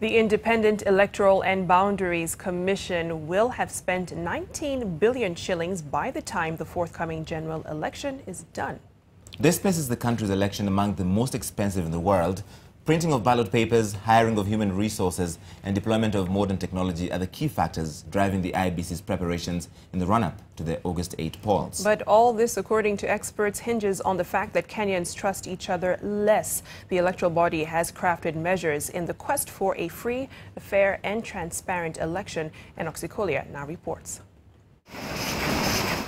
The Independent Electoral and Boundaries Commission will have spent 19 billion shillings by the time the forthcoming general election is done. This places the country's election among the most expensive in the world. Printing of ballot papers, hiring of human resources, and deployment of modern technology are the key factors driving the IEBC's preparations in the run-up to the August 8 polls. But all this, according to experts, hinges on the fact that Kenyans trust each other less. The electoral body has crafted measures in the quest for a free, fair, and transparent election. Enock Sikolia now reports.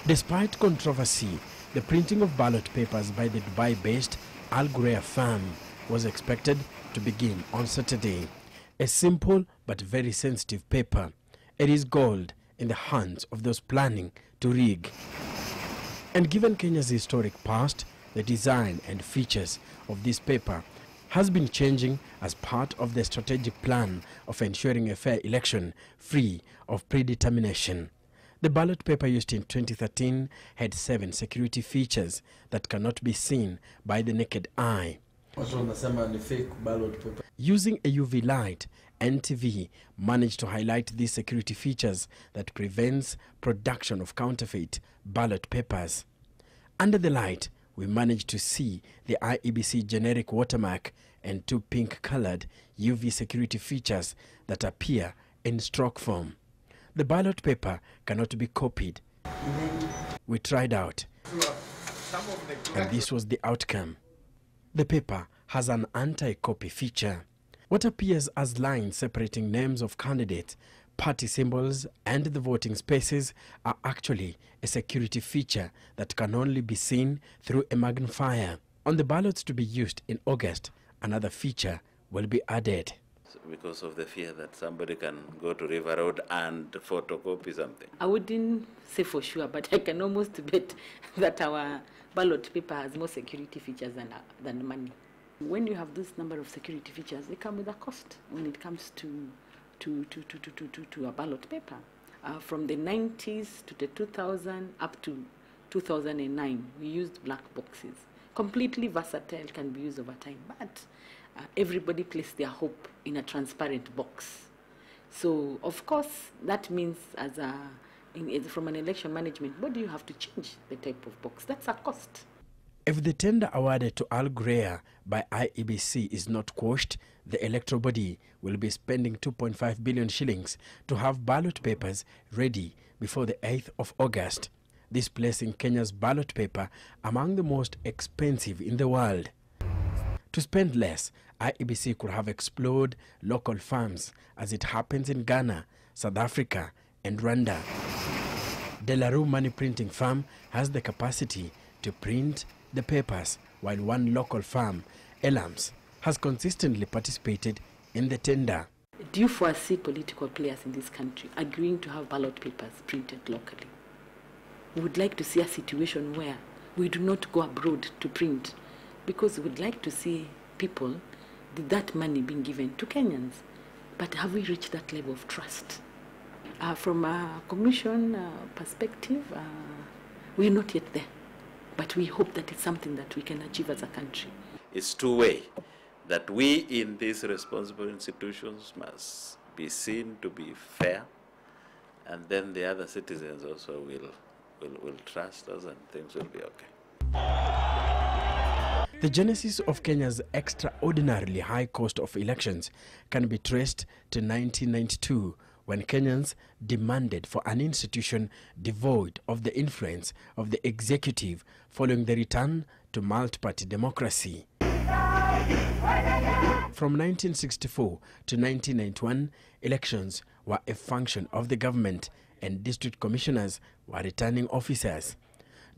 Despite controversy, the printing of ballot papers by the Dubai-based Al Ghurair firm was expected to begin on Saturday. A simple but very sensitive paper. It is gold in the hands of those planning to rig. And given Kenya's historic past, the design and features of this paper has been changing as part of the strategic plan of ensuring a fair election free of predetermination. The ballot paper used in 2013 had 7 security features that cannot be seen by the naked eye. Using a UV light, NTV managed to highlight these security features that prevents production of counterfeit ballot papers. Under the light, we managed to see the IEBC generic watermark and 2 pink-colored UV security features that appear in stroke form. The ballot paper cannot be copied. We tried out, and this was the outcome. The paper has an anti-copy feature. What appears as lines separating names of candidates, party symbols, and the voting spaces are actually a security feature that can only be seen through a magnifier. On the ballots to be used in August, another feature will be added. Because of the fear that somebody can go to River Road and photocopy something. I wouldn't say for sure, but I can almost bet that our ballot paper has more security features than money. When you have this number of security features, they come with a cost when it comes to a ballot paper. From the 90s to the 2000 up to 2009, we used black boxes. Completely versatile, can be used over time, but everybody placed their hope in a transparent box. So, of course, that means from an election management body, you have to change the type of box. That's a cost. If the tender awarded to Al Ghurair by IEBC is not quashed, the electoral body will be spending 2.5 billion shillings to have ballot papers ready before the 8th of August. This placing Kenya's ballot paper among the most expensive in the world. To spend less, IEBC could have explored local firms as it happens in Ghana, South Africa, and Rwanda. De La Rue money printing firm has the capacity to print the papers, while one local firm, Elams, has consistently participated in the tender. Do you foresee political players in this country agreeing to have ballot papers printed locally? We would like to see a situation where we do not go abroad to print, because we would like to see people, that money being given to Kenyans. But have we reached that level of trust? From a commission perspective, we are not yet there. But we hope that it's something that we can achieve as a country. It's two-way, that we in these responsible institutions must be seen to be fair, and then the other citizens also will trust us and things will be okay. The genesis of Kenya's extraordinarily high cost of elections can be traced to 1992, when Kenyans demanded for an institution devoid of the influence of the executive following the return to multi-party democracy. From 1964 to 1991, elections were a function of the government, and district commissioners were returning officers.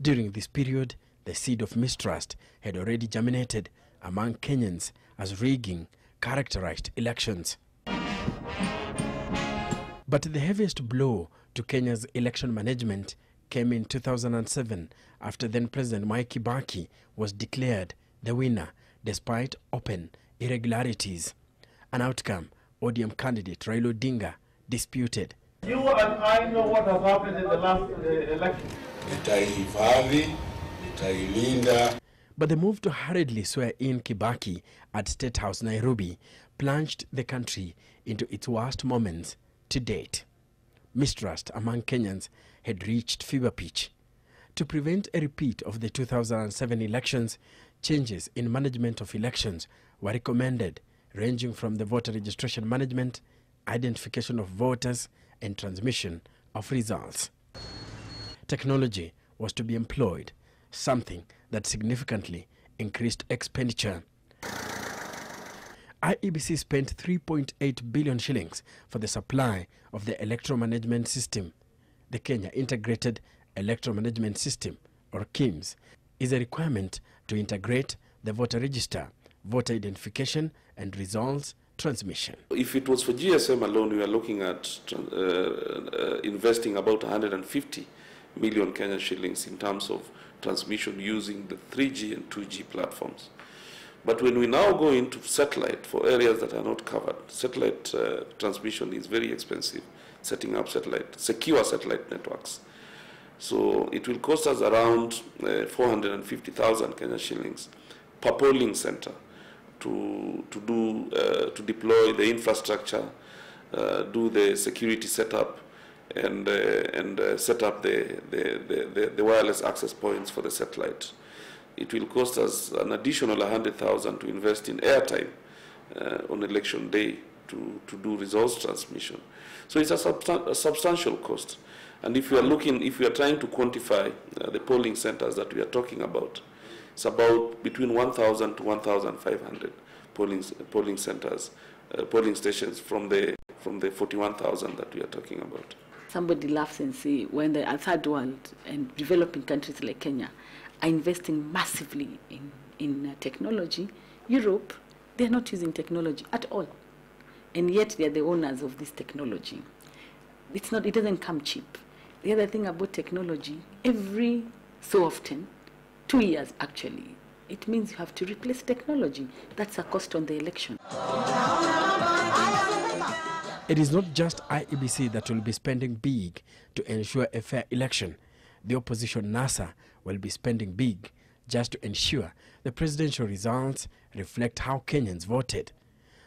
During this period, the seed of mistrust had already germinated among Kenyans as rigging characterized elections. But the heaviest blow to Kenya's election management came in 2007 after then-President Mwai Kibaki was declared the winner despite open irregularities. An outcome ODM candidate Raila Odinga disputed. You and I know what has happened in the last election. But the move to hurriedly swear in Kibaki at State House, Nairobi, plunged the country into its worst moments to date. Mistrust among Kenyans had reached fever pitch. To prevent a repeat of the 2007 elections, changes in management of elections were recommended, ranging from the voter registration management, identification of voters, and transmission of results. Technology was to be employed, something that significantly increased expenditure. IEBC spent 3.8 billion shillings for the supply of the electoral management system. The Kenya Integrated Electoral Management System, or KIMS, is a requirement to integrate the voter register, voter identification, and results transmission. If it was for GSM alone, we are looking at investing about 150 million Kenyan shillings in terms of transmission using the 3G and 2G platforms. But when we now go into satellite for areas that are not covered, satellite transmission is very expensive, setting up secure satellite networks. So it will cost us around 450,000 Kenyan shillings per polling center to deploy the infrastructure, do the security setup, and set up the wireless access points for the satellite. It will cost us an additional 100,000 to invest in airtime on election day to do results transmission. So it's a substantial cost. And if we are trying to quantify the polling centers that we are talking about, it's about between 1,000 to 1,500 polling centers, polling stations from the 41,000 that we are talking about. Somebody laughs and says, when the third world and developing countries like Kenya are investing massively in technology, Europe, they're not using technology at all. And yet they're the owners of this technology. It doesn't come cheap. The other thing about technology, every so often, 2 years actually, it means you have to replace technology. That's a cost on the election. It is not just IEBC that will be spending big to ensure a fair election. The opposition NASA will be spending big just to ensure the presidential results reflect how Kenyans voted.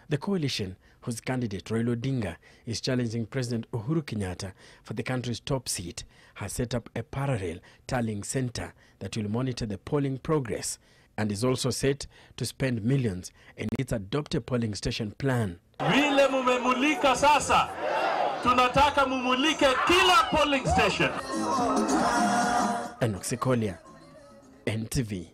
The coalition, whose candidate Raila Odinga is challenging President Uhuru Kenyatta for the country's top seat, has set up a parallel tallying center that will monitor the polling progress and is also set to spend millions in its Adopt a Polling Station plan. Vile mumemulika sasa, tunataka mumulike kila polling station. Enock Sikolia, NTV.